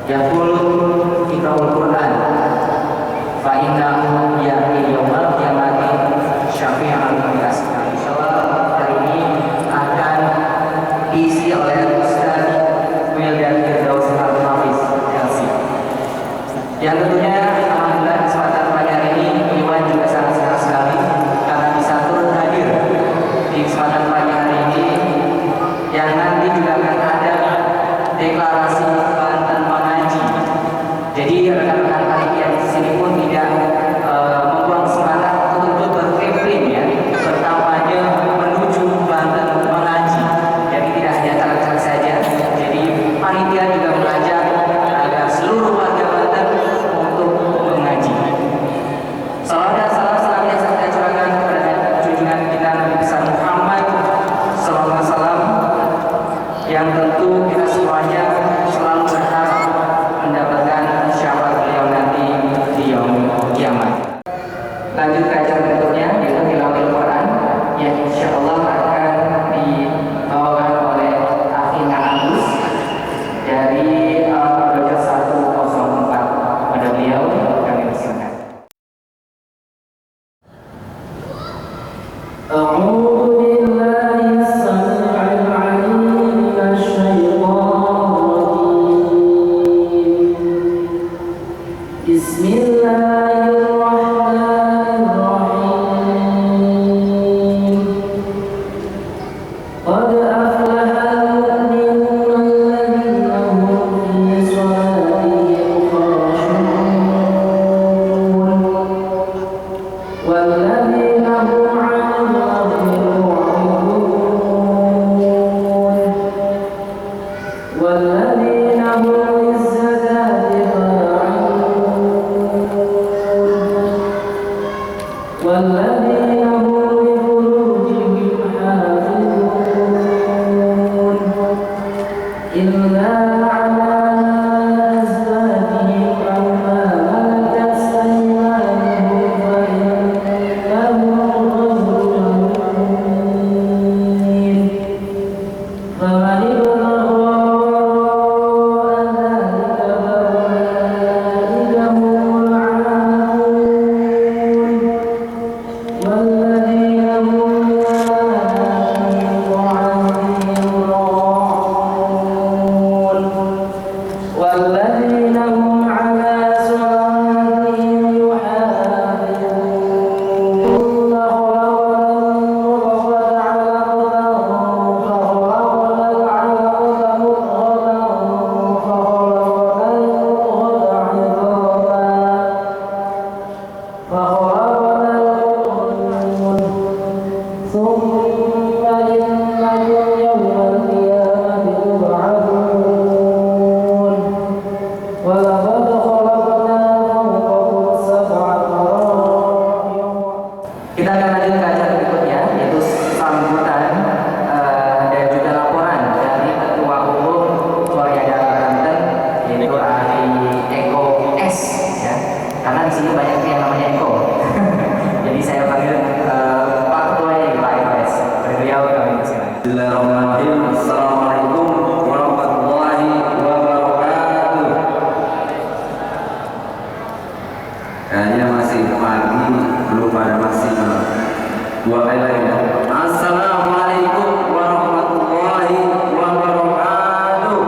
Yaqul iqra'ul Qur'an fa innahu ya'ti yaumal qiyamati syafi'an li ashabi. Insyaallah hari ini akan diisi oleh Ustaz Wildan Firdaus Al-Hafiz LC. Yang tentunya alhamdulillah kesempatan pagi hari ini Iwan juga sangat senang sekali karena bisa turut hadir di kesempatan pagi hari ini yang nanti juga akan ada deklarasi Banten Mengaji. Jadi rekan-rekan panitia di sini pun tidak membuang semangat untuk berkeliling ya, berkampanye menuju Banten Mengaji. Jadi tidak hanya caleg-caleg saja. Jadi panitia juga mengajak agar seluruh warga Banten untuk mengaji. Salam dan salam senantiasa kita curahkan kepada junjungan kita Nabi besar Muhammad sallallahu alaihi wasallam, yang tentu kita semuanya selalu berharap mendapatkan syafaat beliau nanti di yaumul kiamat. Lanjut ke acara berikutnya yaitu tilawah Quran yang insyaallah akan dibawakan oleh Akhina Agus dari Proyek 104. Pada beliau kami persilakan. Kita akan lanjut ke acara berikutnya yaitu sambutan dan juga laporan dari Ketua Umum Korea Banten yaitu Ari Eko S ya. Karena di sini banyak yang namanya Eko. Jadi saya panggil Pak Ketua ini Pak Eko S. Beliau kami persilakan. Bismillahirrahmanirrahim. Assalamualaikum warahmatullahi wabarakatuh. Kayaknya masih pagi, belum pada maksimal. Dua kali lagi ya. Assalamualaikum warahmatullahi wabarakatuh.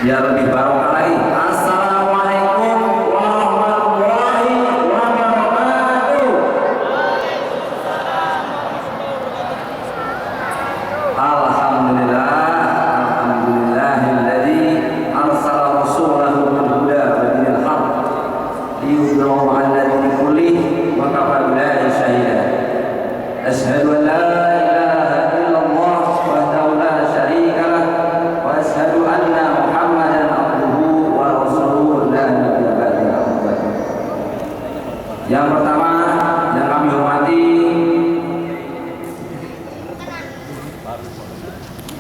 Biar lebih barokah lagi. Assalamualaikum warahmatullahi wabarakatuh. Alhamdulillah, alhamdulillahilladzi arsala rasulahu bil huda wa dinil haqq liyudhhirahu 'ala dini kullih wa kafa billahi shahida. Asyhadu an la ilaha illallah wahdahu la syarika lah wa asyhadu anna Muhammadan abduhu wa rasuluhu la nabiyya ba'dahu. Yang pertama yang kami hormati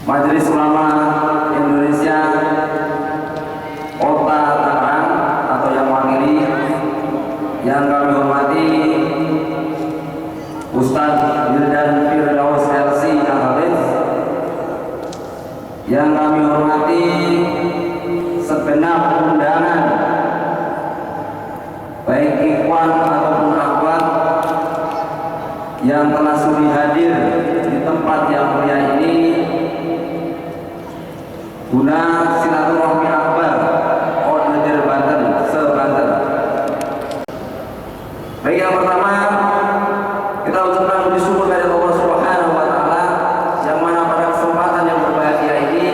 Majelis Ulama Indonesia Kota Tangerang atau yang mewakili, yang kami hormati Ustaz Wildan Firdaus LC Al-Hafiz, Yang kami hormati segenap undangan, baik ikhwan ataupun akhwat yang telah sudi hadir di tempat yang mulia ini guna silaturahmi akbar Order Banten se-Banten. Baik, yang pertama kita ucapkan puji syukur kepada Allah Subhanahu wa taala yang mana pada kesempatan yang berbahagia ini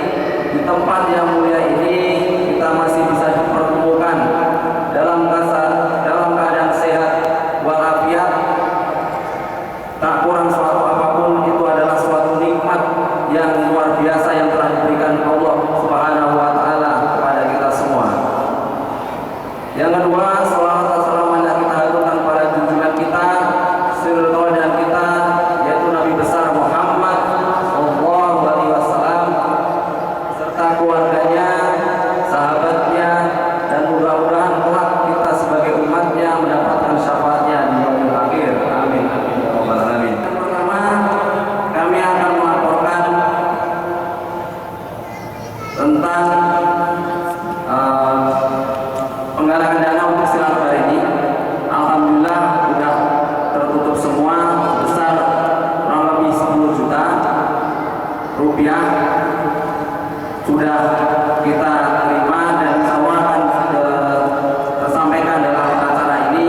di tempat yang mulia ini kita masih bisa dipertemukan dalam keadaan sehat walafiat, tak kurang suatu apapun. Itu adalah suatu nikmat yang luar biasa yang telah diberikan Allah Subhanahu wa taala kepada kita semua. Yang kedua, salawat dan salam kita haturkan pada junjungan kita, sirul dan kita, yaitu Nabi besar Muhammad sallallahu alaihi wasallam serta keluarganya, sahabatnya, dan mudah-mudahan kelak kita sebagai umatnya mendapatkan syafaatnya di yaumil akhir. Amin amin ya rabbal alamin. Yang pertama, kami akan melaporkan tentang penggalangan dana untuk silaturahmi ini. Alhamdulillah sudah tertutup semua sebesar kurang lebih 10 juta rupiah sudah kita terima dan insya Allah akan tersampaikan dalam acara ini.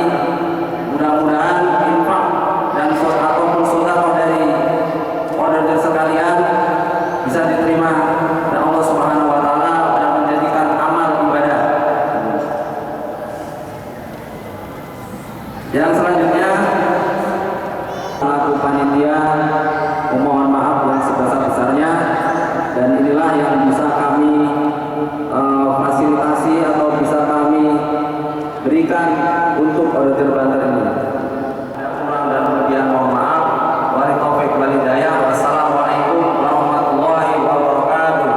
Mudah-mudahan infak dan ataupun sedekah dari order sekalian bisa diterima dan Allah Subhanahu wa taala dan menjadikan amal ibadah. Yang selanjutnya, selaku panitia memohon maaf yang sebesar-besarnya, dan inilah yang bisa kami fasilitasi atau bisa kami berikan untuk order Banten ini. Ada kurang dan lebih mohon maaf. Wabillahi taufiq wal hidayah. Wassalamualaikum warahmatullahi wabarakatuh.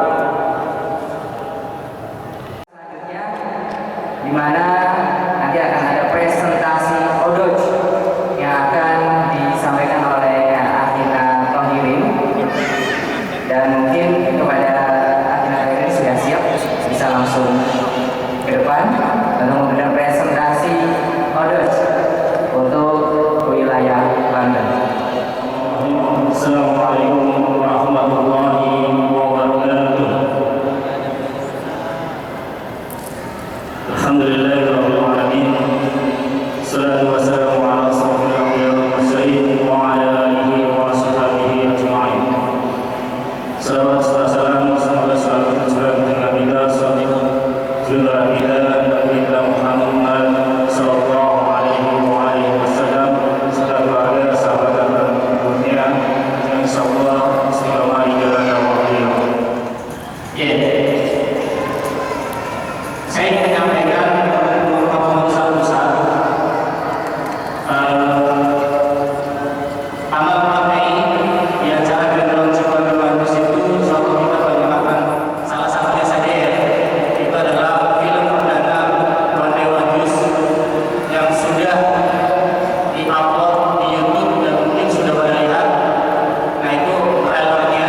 Selanjutnya, di mana nanti akan ada presentasi Odoj yang akan disampaikan oleh Akhina Tohirin, dan mungkin kepada Akhina Tohirin sudah siap bisa langsung ke depan untuk memberikan presentasi Odoj untuk wilayah Banten. Assalamualaikum warahmatullahi wabarakatuh. Alhamdulillahirabbil alamin. Salatu wassalamu ala asrofil anbiya'i wal mursalin wa ala alihi wa sahbihi ajma'in. Salawat serta salam semoga selalu tercurah dengan kita junjungan kita Nabi kita Muhammad sallallahu alaihi wasallam serta keluarga sahabat dan pengikutnya yang insyaallah selama jalan waktu. Saya ingin menyampaikan beberapa besar amal materi di acara Background Sekolah Bagus itu selalu kita perkenalkan salah satunya saja ya, itu adalah film perdana One Day One Juice yang sudah di-upload di YouTube dan mungkin sudah pada lihat. Nah, itu trailernya,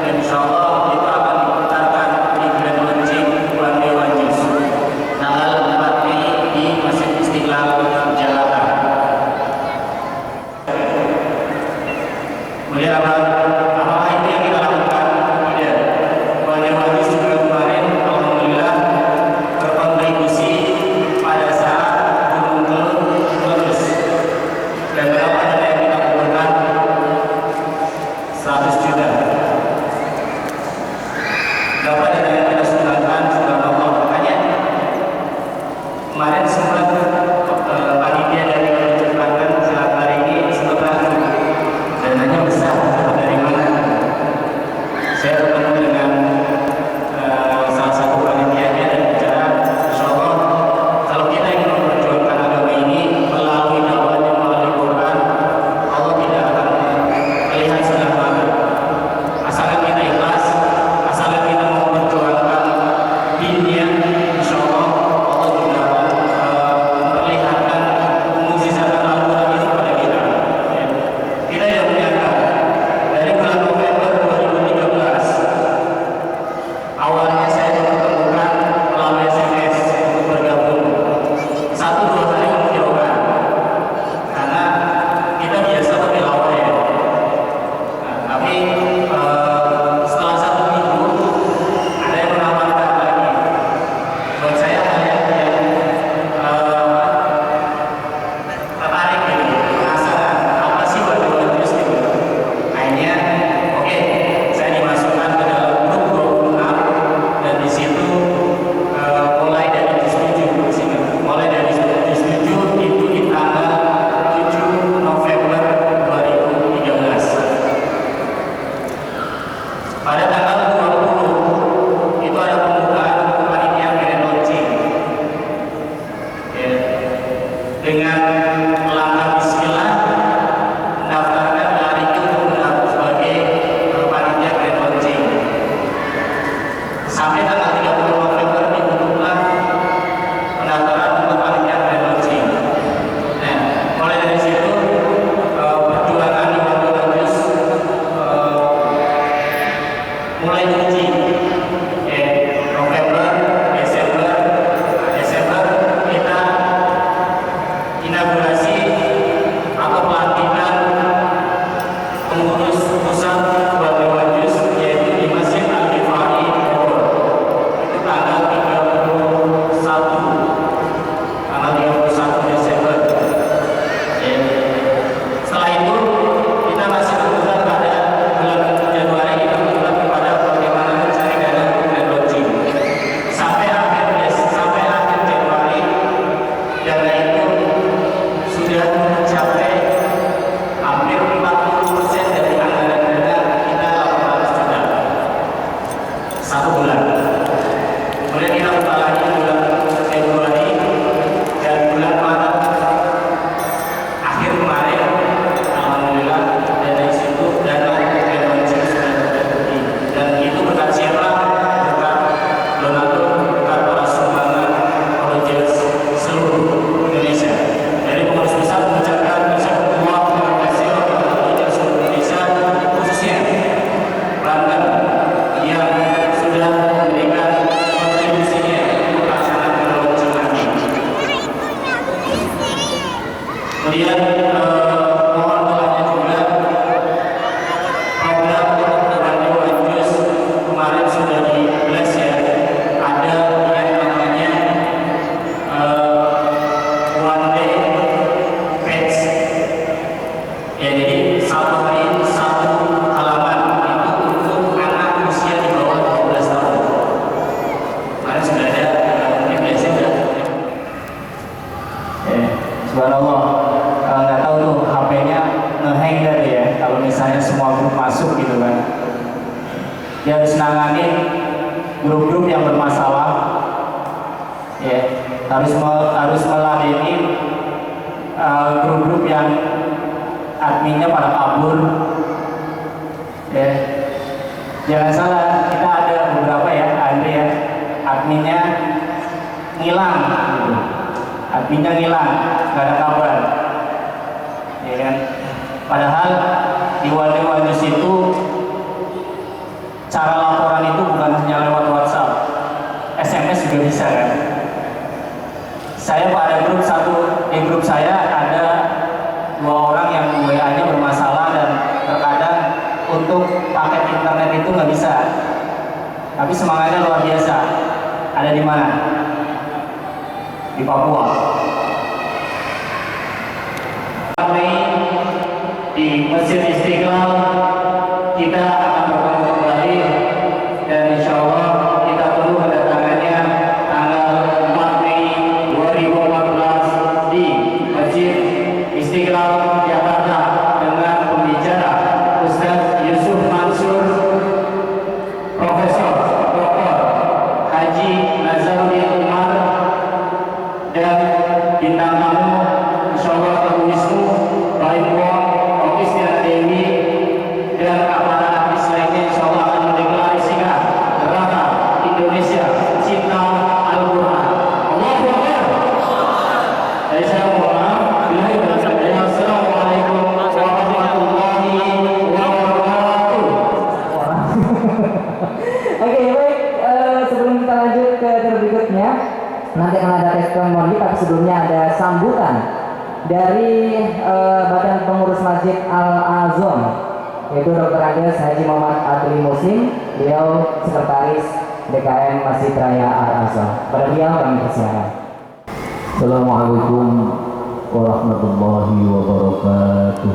dan insyaallah itu akan diputarkan di Grand Launching One Day One Juice tanggal 4 Mei di Masjid Istiqlal Jakarta. Melihat apa itu yang kita lakukan, tidak banyak lagi juga kemarin alhamdulillah berkontribusi pada saat Gunung Kelut meletus, dan berapa dana yang kita kumpulkan 100 juta. Berapa dana yang kita sumbangkan, subhanallah. Makanya kemarin sempat panitia dari Order Banten silaturahmi ini sempat ragu dananya besar dari mana. Saya bertemu dengan salah satu panitianya dan bicara, insyaallah kalau kita ingin memperjuangkan agama ini melalui dakwahnya, melalui Quran, Allah tidak akan melihat sebelah mana. Asalkan kita ikhlas, asalkan kita mau memperjuangkan dinnya, insyaallah Allah juga akan memperlihatkan mukjizat Al-Quran itu pada kita. Kita yang menyangka dari bulan November 2013 mulai uji November, Desember kita inaugurasi atau pelantikan pengurus pusat buat Dewan Jus, yaitu di Masjid Al-Ghifari Bogor. Itu tanggal 31 Desember. Setelah itu kita masih berputar pada bulan Januari, kita berputar kepada bagaimana mencari dana dan launching. Sampai akhir Januari, dana itu sudah mencapai hampir 40% dari anggaran dana kita 800 juta satu bulan. Kemudian kita buka lagi bulan Februari dan bulan Maret akhir kemarin, alhamdulillah dana situ dana launching sudah terjadi. Dan itu berkat siapa? Berkat donatur, berkat para sumbangan volunteers seluruh Indonesia. Dari pengurus pusat mengucapkan terima kasih kepada volunteer seluruh Indonesia, khususnya pelanggan yang sudah memberikan kontribusinya untuk pelaksanaan launching nanti. Kemudian mohon doanya juga program Dewan Jus kemarin sudah di bless ya. Ada yang namanya one day page. Ya, jadi satu hari satu halaman itu untuk anak usia di bawah 12 tahun. Kemarin sudah ada, mungkin biasanya sudah. Subhanallah. Nggak tahu tuh HP-nya ngehang tadi ya, kalau misalnya semua grup masuk gitu kan. Dia harus nanganin grup-grup yang bermasalah, ya, harus meladeni grup-grup yang adminnya pada kabur, ya. Jangan salah, kita ada beberapa ya, Andre ya, adminnya ngilang gitu. Adminnya ngilang, nggak ada kabar. Ya kan? Padahal di Dewan Jus itu cara laporan itu bukan hanya lewat WhatsApp, SMS juga bisa kan. Saya pada grup saya ada 2 orang yang WA-nya bermasalah dan terkadang untuk paket internet itu nggak bisa. Tapi semangatnya luar biasa. Ada di mana? Di Papua. Di Masjid Istiqlal kita akan bertemu kembali, dan insya Allah kita tunggu kedatangannya tanggal 4 Mei 2014 di Masjid Istiqlal Jakarta dengan pembicara Ustaz Yusuf Mansur, Profesor Dr. Haji Nazarudin Umar, dan bintang tamu insya Allah Abu Wisnu, Baik Wong, Okisnya Dewi, dan aparat artis lainnya insya Allah akan mendeklarasikan gerakan Indonesia Cinta Al-Quran. Allahu Akbar. Jadi saya mohon maaf. Assalamualaikum warahmatullahi wabarakatuh. Oke, baik. Sebelum kita lanjut ke berikutnya, nanti akan ada testimoni, tapi sebelumnya ada sambutan dari Badan Pengurus Masjid Al-Azom, yaitu Dr. Andes Haji Muhammad Adli Muslim. Beliau Sekretaris DKM Masjid Raya Al-Azom. Pada beliau kami persilakan. Assalamualaikum warahmatullahi wabarakatuh.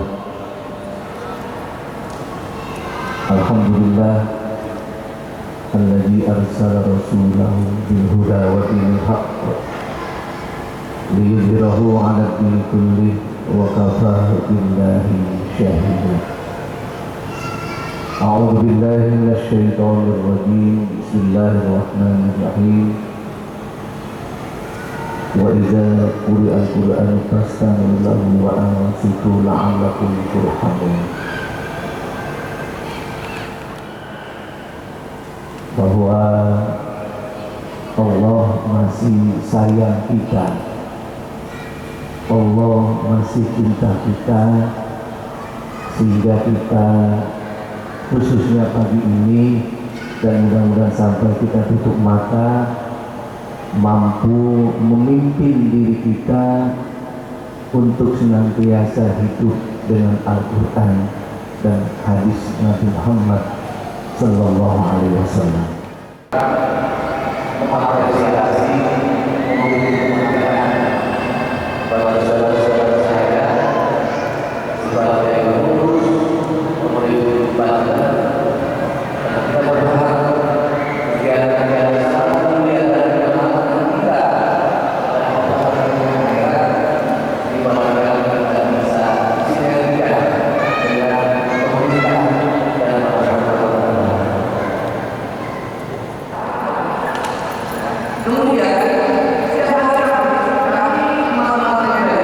Alhamdulillah alladzi arsala rasulahu bil huda wa dinil haqq liyudhhirahu 'ala ad-din kullih wa kafaa billahi shahida. A'udzu billahi minasy syaithanir rajim. Bismillahirrahmanirrahim. Wa idza quri'a al-Qur'anu fastami'u lahu wa ansitu la'allakum turhamun. Bahwa Allah masih sayang kita, Allah masih cinta kita, sehingga kita khususnya pagi ini dan mudah-mudahan sampai kita tutup mata mampu memimpin diri kita untuk senantiasa hidup dengan Al-Quran dan hadis Nabi Muhammad Sallallahu Alaihi Wasallam. Mengapresiasi memiliki bahwa saudara-saudara saya sebagai pengurus pemerintah Banten, kita berharap kegiatan-kegiatan sangat mulia dan kemanfaatan kita di mana kita bisa sinergikan dengan pemerintah dan masyarakat. Kemudian saya harap kami mengamalkan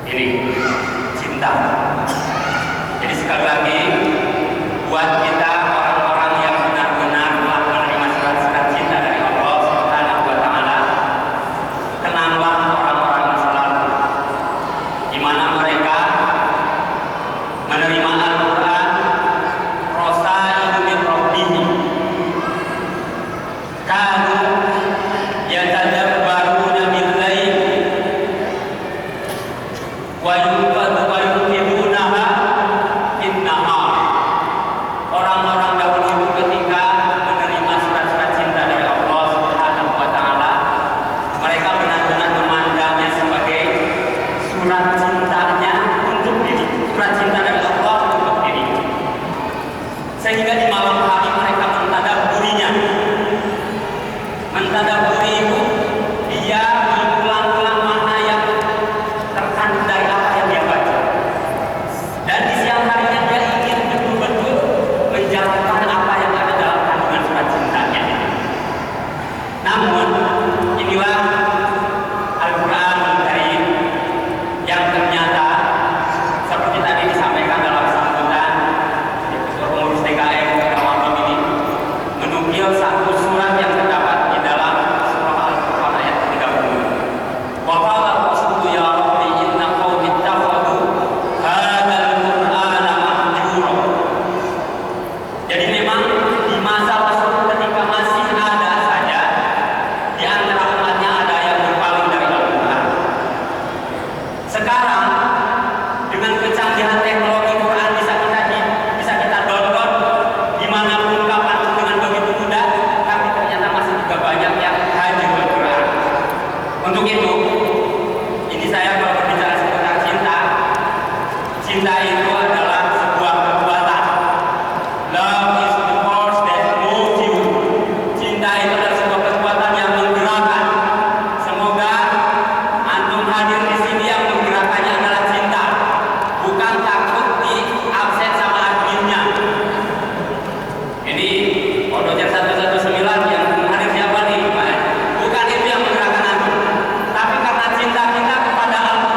Ini cinta. Jadi sekali lagi buat kita orang-orang yang benar-benar telah menerima surat-surat cinta dari Allah Subhanahu wa taala, kenanglah orang-orang masa lalu di mana mereka menerima Al-Qur'an rasailun min rabbihim kanu yatadabbaruna bil lail wa yuqimunaha bin nahar. Orang-orang dahulu itu ketika menerima surat-surat cinta dari Allah Subhanahu wa taala, mereka benar-benar memandangnya sebagai surat cintanya untuk diri, surat cinta dari Allah untuk diri. Sehingga di malam hari mereka mentadabburinya. Mentadabburi itu dia mengulang-ulang makna yang terkandung dari apa yang dia baca. Dan di siang harinya dia ingin betul-betul menjalankan apa yang ada dalam kandungan surat cintanya. Namun inilah Al-Qur'anul Karim yang ternyata seperti tadi disampaikan dalam sambutan Ketua Pengurus TKM Ramadan ini, menukil satu surat yang terdapat di dalam surah Al-Qur'an ayat 30. Wa qala Rasulullah ya Rabbi inna qaumi ittakhadhu hadzal Qur'ana mahjura. Jadi memang di masa Rasul ketika masih ada saja di antara umatnya ada yang berpaling dari Al-Qur'an. Sekarang dengan kecanggihan teknologi Quran bisa kita download dimanapun kapanpun dengan begitu mudah, tapi ternyata masih juga banyak yang hadir Al-Quran. Untuk itu, ini saya kalau berbicara seputar cinta, cinta itu adalah sebuah kekuatan. Love is the force that moves you. Cinta itu adalah sebuah kekuatan yang menggerakkan. Semoga antum hadir di sini yang menggerakkannya adalah cinta, bukan takut di absen sama adminnya. Ini Odojer 119 yang hadir siapa nih? Bukan itu yang menggerakkan antum, tapi karena cinta kita kepada Al-Quran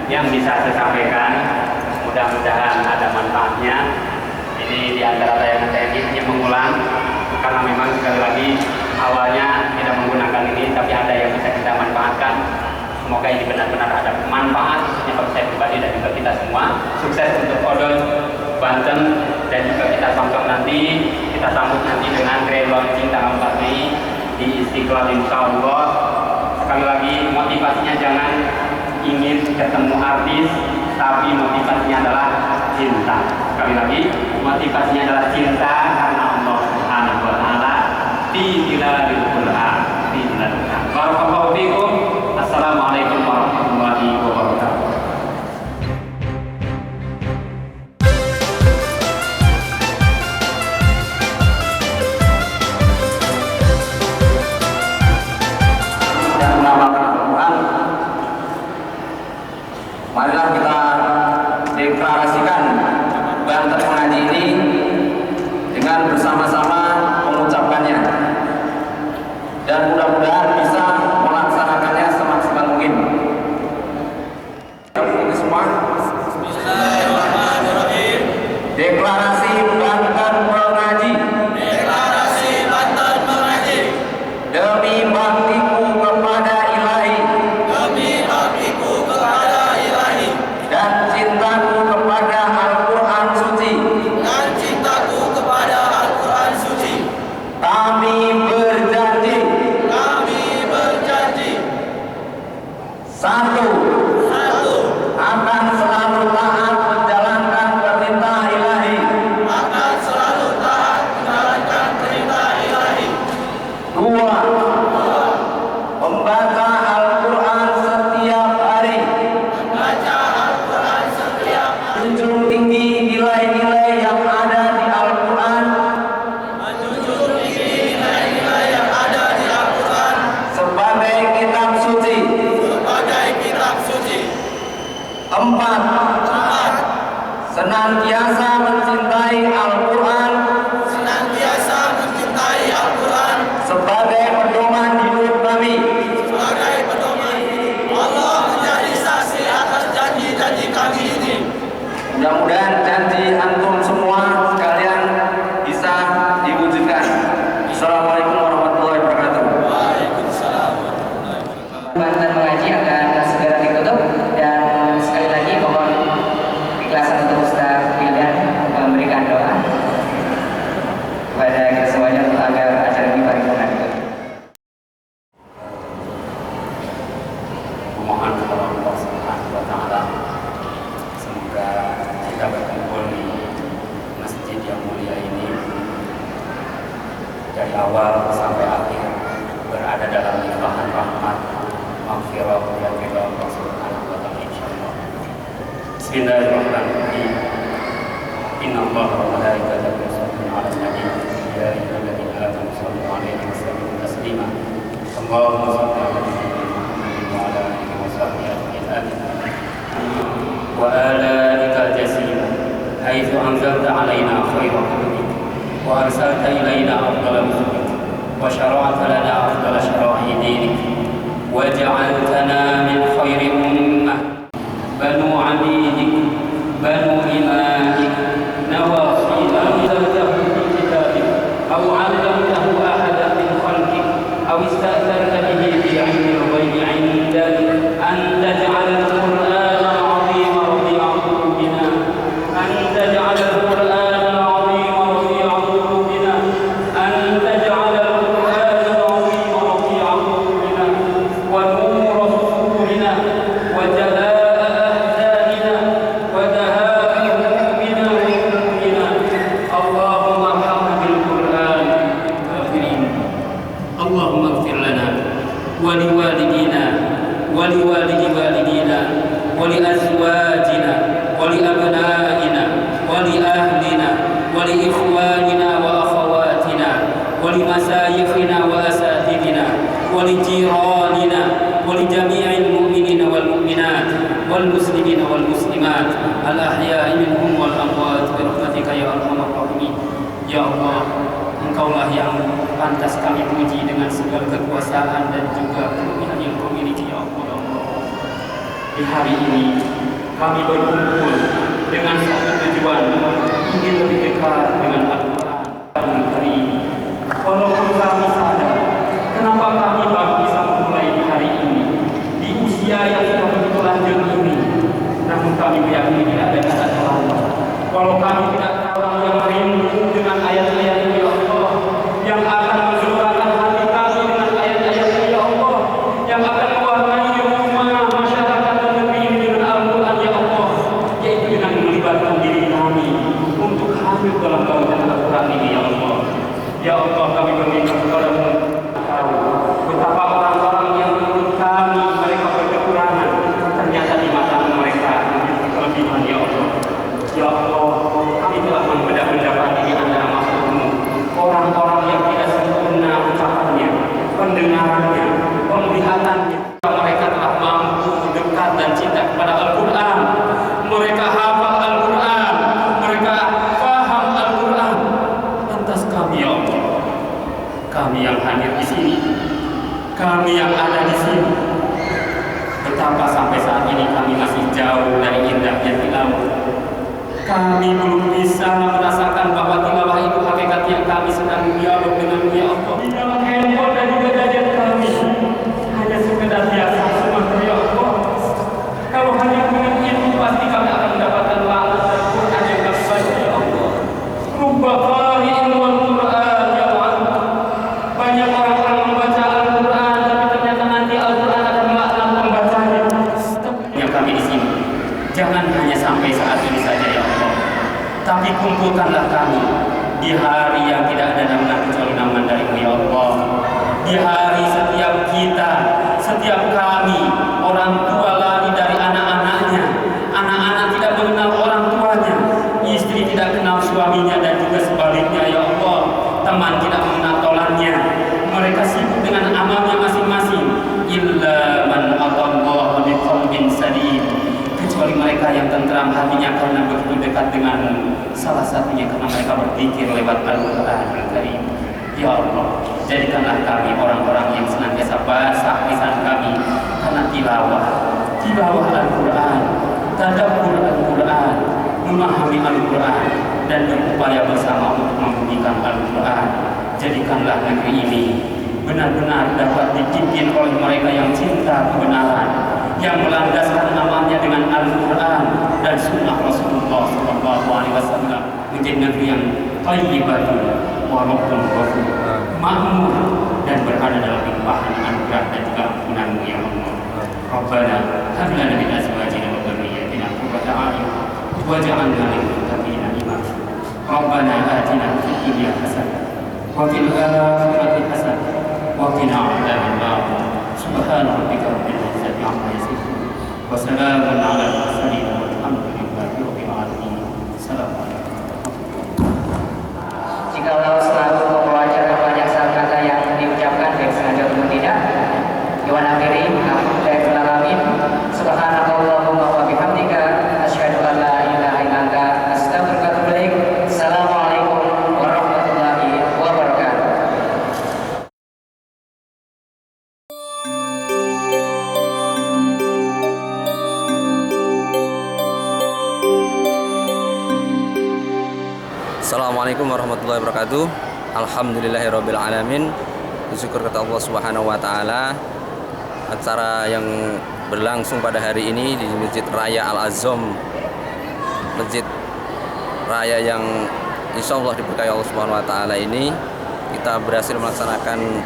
yang bisa saya sampaikan, mudah-mudahan ada manfaatnya. Ini di antara tayangan saya ini hanya mengulang, karena memang sekali lagi awalnya tidak menggunakan ini, tapi ada yang bisa kita manfaatkan. Semoga ini benar-benar ada manfaat khususnya bagi saya pribadi dan juga kita semua. Sukses untuk Odol Banten, dan juga kita sambut nanti dengan grand launching tanggal 4 Mei di Istiqlal, insya Allah. Sekali lagi motivasinya jangan ingin ketemu artis, tapi motivasinya adalah cinta. Sekali lagi motivasinya adalah cinta karena Allah Subhanahu wa taala fi zilalil Qur'an, fi zilalil Qur'an. Barakallahu fikum. Assalamualaikum warahmatullahi wabarakatuh. Marilah kita deklarasikan Banten Mengaji ini dengan bersama-sama mengucapkannya, dan mudah-mudahan bisa melaksanakannya semaksimal mungkin. Ini semua. Bismillahirrahmanirrahim. Deklarasi Banten Mengaji. Deklarasi Banten Mengaji. Demi baktiku kepada Ilahi. Demi baktiku kepada Ilahi. Dan cintaku kepada Al-Quran Suci. Dan cintaku kepada Al-Quran Suci. Kami berjanji. Kami berjanji. Satu. Akan selalu taat menjalankan perintah Ilahi. Akan selalu taat menjalankan perintah Ilahi. Dua. Membaca Al-Quran setiap hari. Membaca Al-Quran setiap hari. Menjunjung tinggi nilai-nilai yang ada di Al-Quran. Menjunjung tinggi nilai-nilai yang ada di Al-Quran sebagai kitab suci. Sebagai kitab suci. Empat. Senantiasa mencintai Al-Quran. Senantiasa mencintai Al-Quran sebagai pedoman hidup kami. Sebagai pedoman. Allah menjadi saksi atas janji-janji kami ini. Mudah-mudahan janji antum semua sekalian bisa diwujudkan. Assalamualaikum warahmatullahi wabarakatuh. Waalaikumsalam warahmatullahi wabarakatuh. Banten Mengaji akan segera ditutup, dan sekali lagi mohon ikhlasan untuk Ustaz Wildan memberikan doa kepada kita semuanya untuk agar acara ini paripurna ditutup. Memohon kepada Allah Subhanahu wa taala, semoga kita berkumpul di masjid yang mulia ini dari awal sampai akhir berada dalam limpahan rahmat, maghfirah dan ridha Allah Subhanahu wa taala, insyaallah. Bismillahirrahmanirrahim. Inna Allaha wa malaikatahu yusholluna 'alan nabi ya ayyuhalladzina amanu shallu 'alaihi wa sallimu taslima. Allahumma shalli 'ala Muhammadin wa 'ala alihi wa sahbihi ajma'in. Wa alaika jasima haitsu anzalta 'alaina khairal kutub wa arsalta ilaina afdalal kutub wa syara'ta lana afdal syara'i dinik wa ja'altana min khairi ummah banu 'abidik banu imanik nawasila anzaltahu fi kitabik aw 'allamtahu ahadan min khalqik aw ista'tharta bihi fi 'ilmil ghaibi 'indak an taj'ala al-Qur'ana 'azima rabi'a qulubina an taj'ala al-Qur'ana 'azima rabi'a qulubina an taj'ala al-Qur'ana 'azima rabi'a qulubina wa nura sudurina wa jalaa'a ahzanina wa dhaha'a humumina wa humumina. Allahumma arhamna bil Qur'an kafirin. Allahumma ighfir lana wa liwalidina wa liwalidi walidina wa li azwajina wa li abnaina wa li ahlina wa li ikhwanina wa akhawatina wa li masayikhina wa asatidina wa li jiranina wa li jami'il mu'minina wal mu'minat wal muslimina wal muslimat al ahya'i minhum wal amwat bi rahmatika ya arhamar rahimin. Ya Allah, Engkaulah yang pantas kami puji dengan segala kekuasaan dan juga kelebihan yang Kau miliki, ya Allah. Di hari ini kami berkumpul dengan satu tujuan, ingin lebih dekat dengan Al-Quran hari ini. Walaupun kami sadar kenapa kami baru bisa memulai di hari ini di usia yang sudah begitu lanjut ini, namun kami meyakini tidak ada kata terlambat. Walau kami tidak orang yang merindu dengan ayat-ayat ya Allah, yang akan mengeluarkan hati kami dengan ayat-ayat ya Allah, yang akan mewarnai rumah masyarakat dan negeri ini dengan Al-Quran ya Allah, yaitu dengan melibatkan diri kami untuk hadir dalam lautan Al-Quran ini ya Allah. Ya Allah, kami berminta kepada-Mu tahu betapa orang-orang yang menurut kami mereka berkekurangan, ternyata di mata mereka memiliki kelebihan ya Allah. Ya Allah, kami telah mendapat di antara makhluk-Mu orang-orang yang tidak sempurna ucapannya, pendengarannya, penglihatannya. Mereka telah mampu dekat dan cinta kepada Al-Quran. Mereka hafal Al-Quran, mereka paham Al-Quran. Lantas kami ya Allah, kami yang hadir di sini, kami yang ada di sini, betapa sampai saat ini kami masih jauh dari indahnya tilawah. Kami belum bisa merasakan bahwa tilawah itu hakikat yang kami sedang dialog dengan ya Allah. Di dalam handphone dan juga gadget kami hanya sekedar biasa semata ya Allah. Kalau hanya dengan itu pasti kami akan mendapatkan laknat dan Quran yang kami baca ya Allah. Rubba qari'in wal Quran ya Allah. Banyak orang-orang membaca Al-Quran, tapi ternyata nanti Al-Quran akan melaknat pembacanya. Yang kami di sini, jangan hanya sampai saat ini saja ya Allah, tapi kumpulkanlah kami di hari yang tidak ada nama kecuali nama dari-Mu ya Allah. Di hari setiap kita, setiap kami, orang tua lari dari anak-anaknya, anak-anak tidak mengenal orang tuanya, istri tidak kenal suaminya dan juga sebaliknya ya Allah. Teman tidak mengenal tolannya, mereka sibuk dengan amalnya masing-masing. Illa man atallaha biqalbin sadid, kecuali mereka yang tentram hatinya karena begitu dekat dengan salah satunya karena mereka berzikir lewat Al-Quran Al-Karim. Ya Allah, jadikanlah kami orang-orang yang senantiasa basah lisan kami karena tilawah Al-Quran, tadabbur Al-Quran, memahami Al-Quran dan berupaya bersama untuk membunyikan Al-Quran. Jadikanlah negeri ini benar-benar dapat dipimpin oleh mereka yang cinta kebenaran, yang melandaskan amalnya dengan Al-Quran dan Sunnah Rasulullah SAW, menjadi negeri yang thayyibatun wa rabbun ghafur, makmur dan berada dalam limpahan anugerah dan juga ampunan-Mu ya Allah. Rabbana hab lana min azwajina wa dhurriyyatina qurrata a'yun waj'alna lil muttaqina imama. Rabbana atina fid dunya hasanah wa fil akhirati hasanah wa qina adzaban nar. Subhana rabbika rabbil izzati amma yasifun wa salamun 'alal mursalin walhamdulillahi rabbil alamin. Assalamualaikum. Jikalau selalu membawa banyak salah kata yang diucapkan baik sengaja ataupun tidak, Iwan akhiri mengakhiri alamin. Subhanallahumma wa bihamdika asyhadu an la ilaha illa anta astaghfiruka wa atubu ilaik. Assalamualaikum warahmatullahi wabarakatuh. Assalamualaikum warahmatullahi wabarakatuh. Alhamdulillahirabbil alamin. Bersyukur kepada Allah Subhanahu wa taala. Acara yang berlangsung pada hari ini di Masjid Raya Al-Azom, Masjid Raya yang insya Allah diberkahi Allah Subhanahu wa taala ini, kita berhasil melaksanakan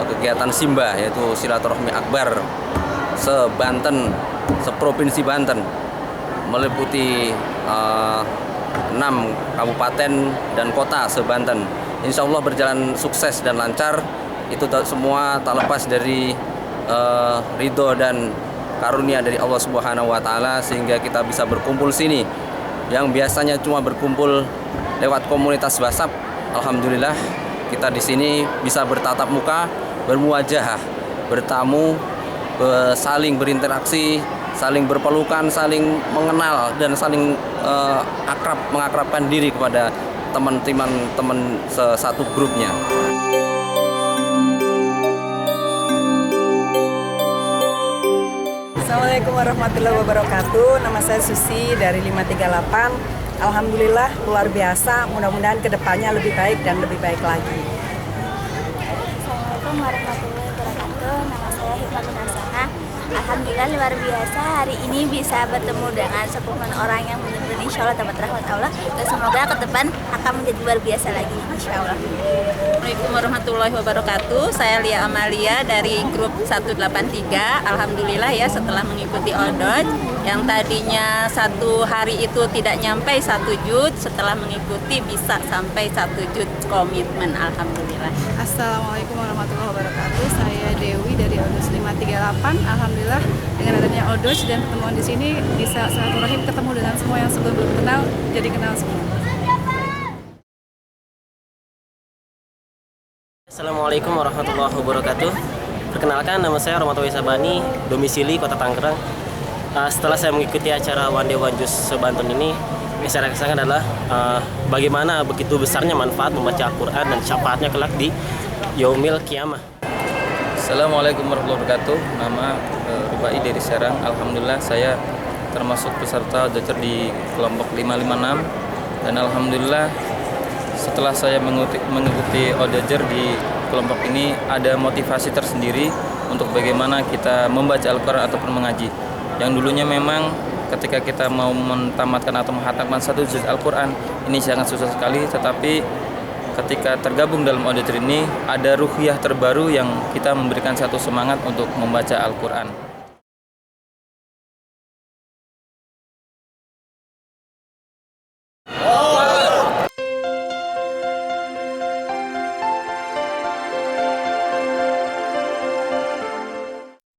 kegiatan Simba, yaitu silaturahmi akbar se-Banten, se-Provinsi Banten, meliputi 6 kabupaten dan kota se-Banten. Insya Allah berjalan sukses dan lancar. Itu semua tak lepas dari ridho dan karunia dari Allah Subhanahu wa taala, sehingga kita bisa berkumpul sini. Yang biasanya cuma berkumpul lewat komunitas WhatsApp, alhamdulillah kita di sini bisa bertatap muka, bermuajahah, bertamu, saling berinteraksi, saling berpelukan, saling mengenal dan saling mengakrabkan diri kepada teman-teman satu grupnya. Assalamualaikum warahmatullahi wabarakatuh. Nama saya Susi dari 538. Alhamdulillah luar biasa. Mudah-mudahan kedepannya lebih baik dan lebih baik lagi. Assalamualaikum warahmatullahi wabarakatuh. Nama saya Hikmatul Hasanah. Alhamdulillah luar biasa hari ini bisa bertemu dengan sepuluhan orang yang benar-benar insya Allah dapat rahmat Allah, dan semoga ke depan akan menjadi luar biasa lagi insya Allah. Assalamualaikum warahmatullahi wabarakatuh. Saya Lia Amalia dari grup 183. Alhamdulillah ya, setelah mengikuti ODOJ yang tadinya satu hari itu tidak nyampe 1 juz, setelah mengikuti bisa sampai 1 juz komitmen. Alhamdulillah. Assalamualaikum warahmatullahi wabarakatuh. Saya Dewi dari ODOJ 538. Alhamdulillah dengan adanya ODOJ dan pertemuan di sini bisa silaturahim, ketemu dengan semua yang sebelum belum kenal jadi kenal semua. Assalamualaikum warahmatullahi wabarakatuh. Perkenalkan, nama saya Romanto Wisabani, domisili Kota Tangerang. Setelah saya mengikuti acara One Day One Juz Sebantun ini, yang saya rasakan adalah bagaimana begitu besarnya manfaat membaca Al-Quran dan syafaatnya kelak di Yaumil Qiyamah. Assalamualaikum warahmatullahi wabarakatuh. Nama Rubai dari Serang. Alhamdulillah saya termasuk peserta ODOJ di kelompok 556, dan alhamdulillah setelah saya mengikuti ODOJ di kelompok ini ada motivasi tersendiri untuk bagaimana kita membaca Al-Quran ataupun mengaji. Yang dulunya memang ketika kita mau mentamatkan atau menghatamkan 1 juz Al-Quran ini sangat susah sekali, tetapi ketika tergabung dalam ODOJ ini ada ruhiyah terbaru yang kita memberikan satu semangat untuk membaca Al-Quran.